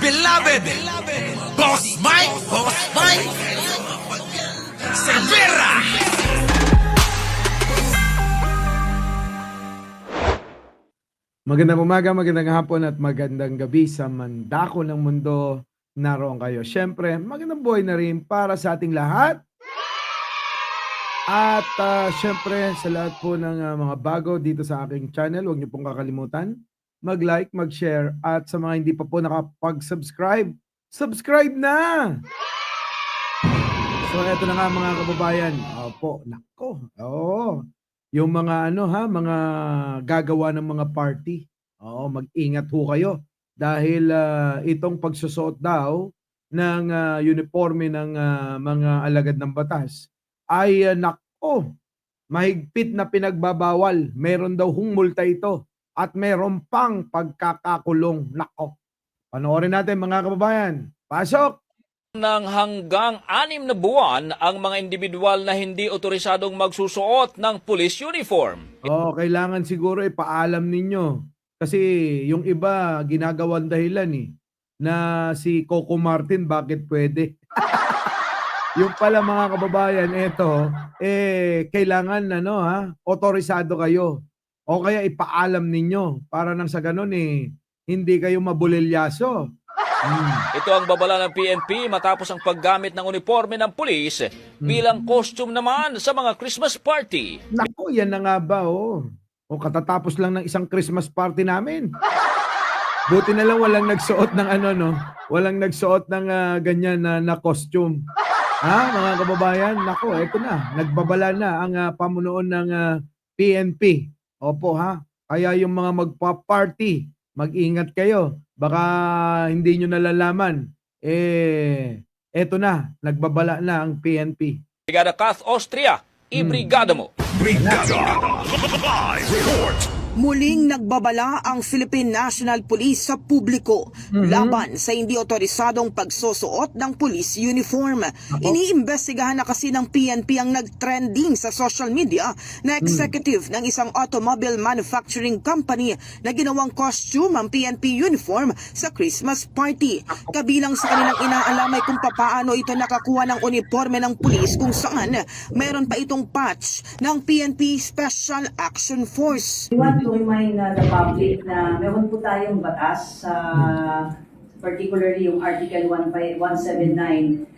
beloved, Boss Mike, Cervera. Magandang umaga, magandang hapon at magandang gabi sa mandako ng mundo. Naroon kayo. Siyempre, magandang buhay na rin para sa ating lahat. At siyempre, sa lahat po ng mga bago dito sa aking channel, huwag niyo pong kakalimutan mag-like, mag-share, at sa mga hindi pa po nakapag-subscribe, subscribe na! So, eto na nga mga kababayan. Opo, nako. Oo. Yung mga mga gagawa ng mga party. Oo, mag-ingat ho kayo dahil itong pagsusuot daw ng uniforme ng mga alagad ng batas ay nako, mahigpit na pinagbabawal. Meron daw hong multa ito at meron pang pagkakakulong. Nako. Panoorin natin mga kababayan. Pasok! Ng hanggang 6 na buwan ang mga individual na hindi otorisadong magsusuot ng police uniform. Oo, kailangan siguro ipaalam ninyo. Kasi yung iba ginagawang dahilan na si Coco Martin bakit pwede. Yung pala mga kababayan, eto, kailangan otorisado kayo. O kaya ipaalam ninyo para nang sa ganun hindi kayo mabulilyaso. Ito ang babala ng PNP matapos ang paggamit ng uniforme ng pulis bilang costume naman sa mga Christmas party. Naku, yan na nga ba, oh. O katatapos lang ng isang Christmas party namin. Buti na lang walang nagsuot ng walang nagsuot ng ganyan na costume. Mga kababayan, nako, eto na, nagbabala na ang pamunuan ng PNP. Opo kaya yung mga magpa-party, mag-ingat kayo. Baka hindi nyo nalalaman. Eto na, nagbabala na ang PNP. Brigada Kath Austria, ibrigada mo. Live report. Muling nagbabala ang Philippine National Police sa publiko laban sa hindi otorisadong pagsusuot ng police uniform. Iniimbestigahan na kasi ng PNP ang nagtrending sa social media na executive ng isang automobile manufacturing company na ginawang costume ang PNP uniform sa Christmas party. Kabilang sa kanilang inaalam ay kung papaano ito nakakuha ng uniforme ng pulis kung saan meron pa itong patch ng PNP Special Action Force. We want to remind the public na meron po tayong batas, particularly yung Article 179.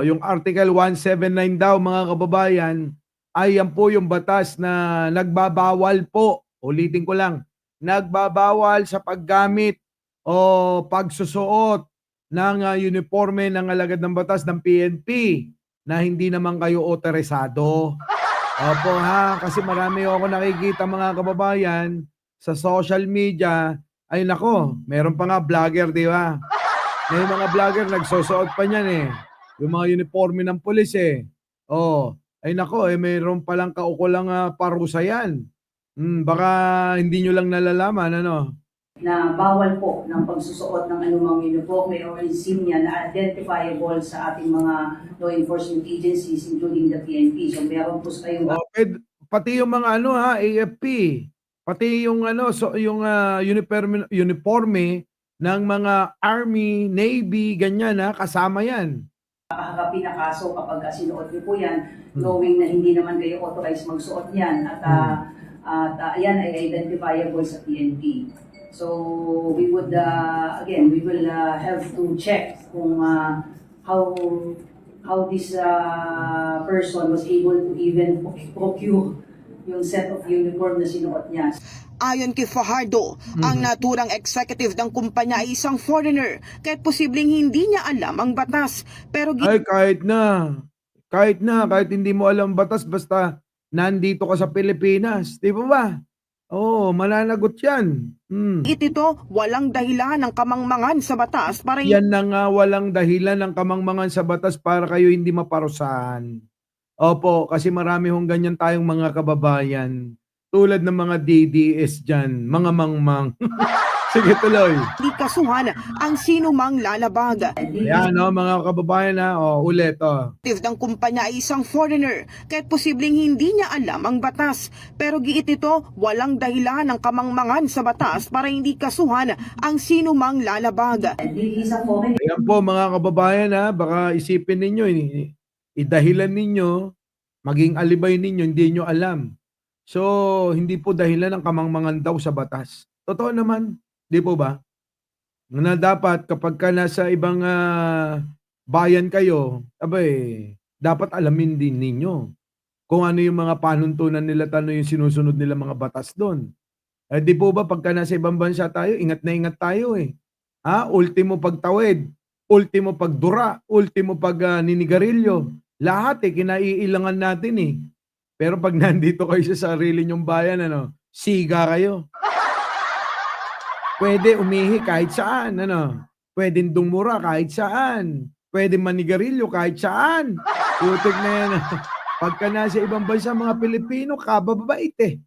Yung Article 179 daw mga kababayan, ay yan po yung batas na nagbabawal po, ulitin ko lang, nagbabawal sa paggamit o pagsusuot ng uniforme ng alagad ng batas ng PNP na hindi naman kayo otorisado. Opo kasi marami ako nakikita mga kababayan sa social media. Ay nako, meron pa nga vlogger, di ba? May mga vlogger nagsusuot pa niyan yung mga uniforme ng pulis ay nako, meron palang kaukulang parusa yan. Baka hindi nyo lang nalalaman, Na bawal po ng pagsusuot ng anumang uniforme or insignia na identifiable sa ating mga law enforcement agencies including the PNP. So meron po kayong Pati yung mga AFP, pati yung uniforme ng mga Army, Navy, ganyan kasama yan. haharapin na kaso kapag sinuot niyo po yan, knowing na hindi naman kayo authorized magsuot yan at yan ay identifiable sa PNP. So we would again we will have to check kung how this person was able to even procure yung set of uniform na sinuot niya. Ayon kay Fajardo, ang naturang executive ng kumpanya ay isang foreigner, kaya't posibleng hindi niya alam ang batas. Pero Ay kahit hindi mo alam batas basta nandito ka sa Pilipinas, di ba? Mananagot yan. ito, walang dahilan ng kamangmangan sa batas para Yan na nga walang dahilan ng kamangmangan sa batas para kayo hindi maparusahan. Opo, kasi marami hong ganyan tayong mga kababayan. Tulad ng mga DDS dyan, mga mangmang. Sige, tuloy. Hindi kasuhan ang sinumang lalabag. Ayan, no, mga kababayan, ha. Ulit, Active ng kumpanya ay isang foreigner, kaya't posibleng hindi niya alam ang batas. Pero giit ito, walang dahilan ng kamangmangan sa batas para hindi kasuhan ang sinumang lalabag. He's a foreigner. Ayan po, mga kababayan, ha. Baka isipin ninyo, idahilan ninyo, maging alibay ninyo, hindi nyo alam. So, hindi po dahilan ng kamangmangan daw sa batas. Totoo naman, di po ba? Na dapat kapag ka nasa ibang bayan kayo, abay, dapat alamin din ninyo kung ano yung mga panuntunan nila, ano yung sinusunod nila mga batas doon. Eh, di po ba pagka nasa ibang bansa tayo, ingat na ingat tayo eh. Ultimo pagtawid, ultimo pagdura, ultimo pag ninigarilyo. Lahat kinaiilangan natin eh. Pero pag nandito kayo sa sarili nyong bayan, siga kayo. Pwede umihi kahit saan, Pwedeng dumura kahit saan. Pwede manigarilyo kahit saan. Putik na yan. Pagka nasa ibang bansa, mga Pilipino, kababait eh.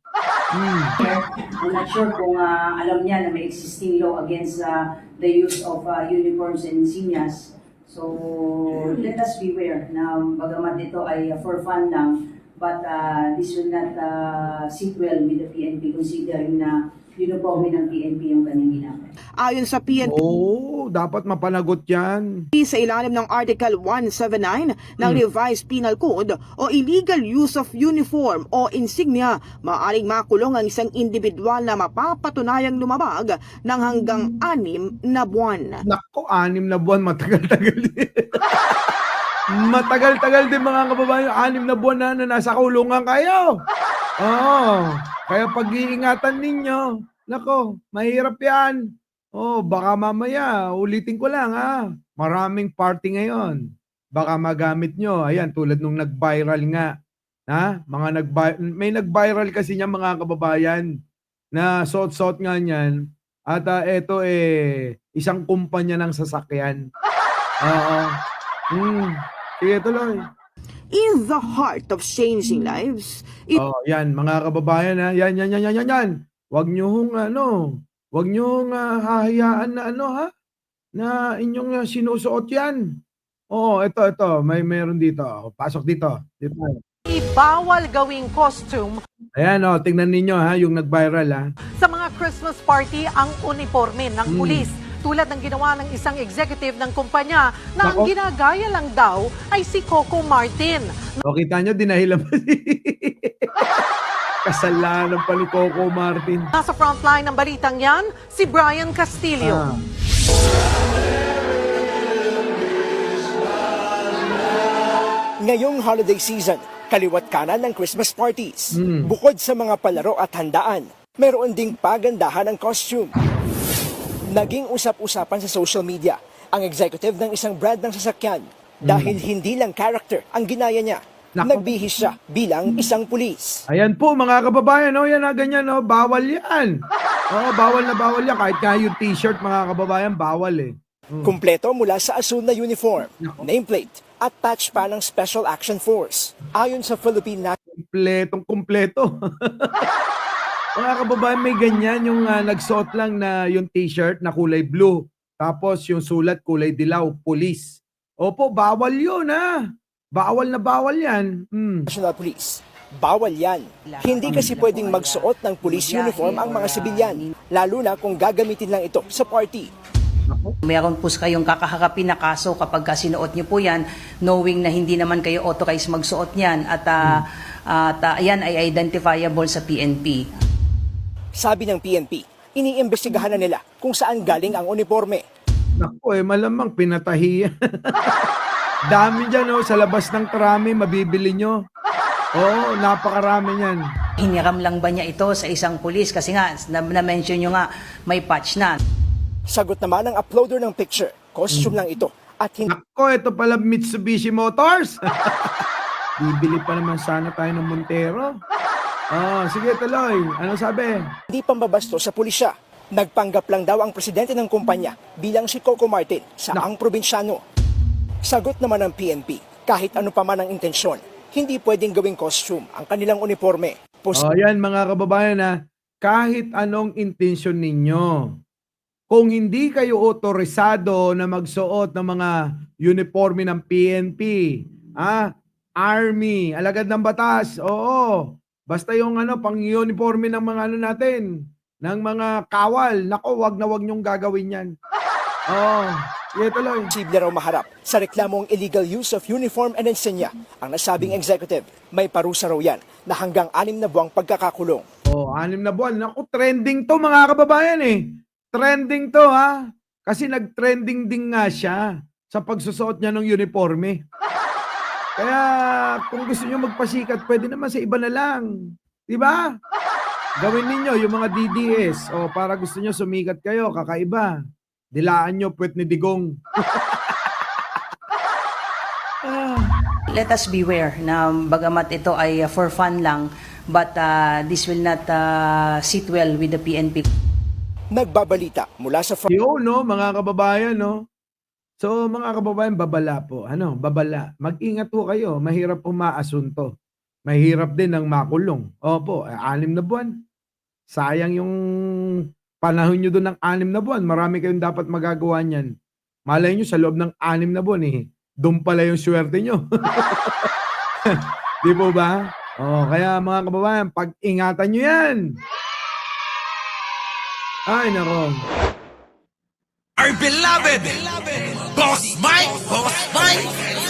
I'm not sure kung alam niya na may existing law against the use of uniforms and insignias. So, let us beware na bagamat ito ay for fun lang, but this will not sit well with the PNP considering na uniforme ng PNP yung kanyang ginamit. Ayon sa PNP, Dapat mapanagot yan. sa ilalim ng Article 179 ng Revised Penal Code o illegal use of uniform o insignia, maaaring makulong ang isang individual na mapapatunayang lumabag ng hanggang 6 na buwan. Nako, 6 na buwan, matagal-tagal din. Matagal-tagal din mga kababayan, 6 na buwan na nasa kulungan kayo. Kaya pag-iingatan ninyo, nako, mahirap yan. Baka mamaya, ulitin ko lang maraming party ngayon. Baka magamit nyo, ayan, tulad nung nag-viral nga. May nag-viral kasi niya mga kababayan na suot-suot nga niyan. At eto isang kumpanya ng sasakyan. Sige, tuloy. In the heart of changing lives, Yan mga kababayan Yan. Wag niyo hong hahayaan na na inyong sinusuot yan. Ito, meron dito. Pasok dito. Bawal gawing costume Ayan, tingnan ninyo yung nag-viral sa mga Christmas party ang uniforme ng pulis. Tulad ng ginawa ng isang executive ng kumpanya na ang Nako. ginagaya lang daw ay si Coco Martin. Kita nyo, dinahilan pa kasalanan pa ni Coco Martin. Nasa frontline ng balitang yan, si Brian Castillo. Ngayong holiday season, kaliwat kanan ng Christmas parties. Bukod sa mga palaro at handaan, meron ding pagandahan ng costume. Naging usap-usapan sa social media ang executive ng isang brand ng sasakyan dahil hindi lang character ang ginaya niya. Nako. Nagbihis siya bilang isang pulis. Ayan po mga kababayan, yan ganyan, bawal yan. Bawal na bawal yan. Kahit nga yung t-shirt mga kababayan, bawal eh. Kumpleto mula sa asul na uniform, nameplate at patch pa ng Special Action Force. Ayon sa Philippine Kumpleto. Mga kababayan, may ganyan yung nagsuot lang na yung t-shirt na kulay blue. Tapos yung sulat kulay dilaw, police. Opo, bawal yun Bawal na bawal yan. National Police. Bawal yan. Hindi kasi pwedeng magsuot ng police uniform ang mga sibilyan, lalo na kung gagamitin lang ito sa party. Meron po kayong kakaharapin na kaso kapag sinuot niyo po yan, knowing na hindi naman kayo authorized magsuot niyan at yan ay identifiable sa PNP. Sabi ng PNP, iniimbestigahan na nila kung saan galing ang uniforme. Naku malamang pinatahiyan. Dami dyan sa labas ng trami, mabibili nyo. Napakarami niyan. Hiniram lang ba niya ito sa isang pulis? Kasi nga, na-mention nyo nga, may patch na. Sagot naman ng uploader ng picture, costume lang ito at hindi Naku, ito pala Mitsubishi Motors. Bibili pa naman sana tayo ng Montero. Sige, tuloy. Ano sabi? pambabasto sa pulisya. Nagpanggap lang daw ang presidente ng kumpanya bilang si Coco Martin sa ang probinsyano. Sagot naman ng PNP, kahit ano pa man ang intensyon, hindi pwedeng gawing costume ang kanilang uniforme. Yan mga kababayan kahit anong intensyon ninyo, kung hindi kayo otorisado na magsuot ng mga uniforme ng PNP, Army, alagad ng batas, oo. Basta yung pang-uniforme ng mga natin, ng mga kawal, nako, wag na wag niyong gagawin yan. Oo, tuloy. Posible raw maharap sa reklamong illegal use of uniform and insignia. Ang nasabing executive, may parusa raw yan na hanggang 6 na buwang pagkakakulong. 6 na buwan. Naku, trending to mga kababayan eh. Trending to Kasi nag-trending din nga siya sa pagsusuot niya ng uniforme. Kaya kung gusto niyo magpasikat, pwede naman sa iba na lang. Di ba? Gawin ninyo yung mga DDS o para gusto niyo sumikat kayo, kakaiba. Dilaan niyo puwet ni Digong. Let us beware na bagamat ito ay for fun lang, but this will not sit well with the PNP. Nagbabalita mula sa Yun, mga kababayan, So, mga kababayan, babala po. Babala. Mag-ingat po kayo. Mahirap po maasunto. Mahirap din ang makulong. Opo, 6 na buwan. Sayang yung panahon nyo doon ng 6 na buwan. Marami kayong dapat magagawa niyan. Malay nyo, sa loob ng 6 na buwan, doon pala yung swerte nyo. Di po ba? Kaya mga kababayan, pag-ingatan nyo yan. Ay, nako. Our beloved Boss Mike! Boss Mike!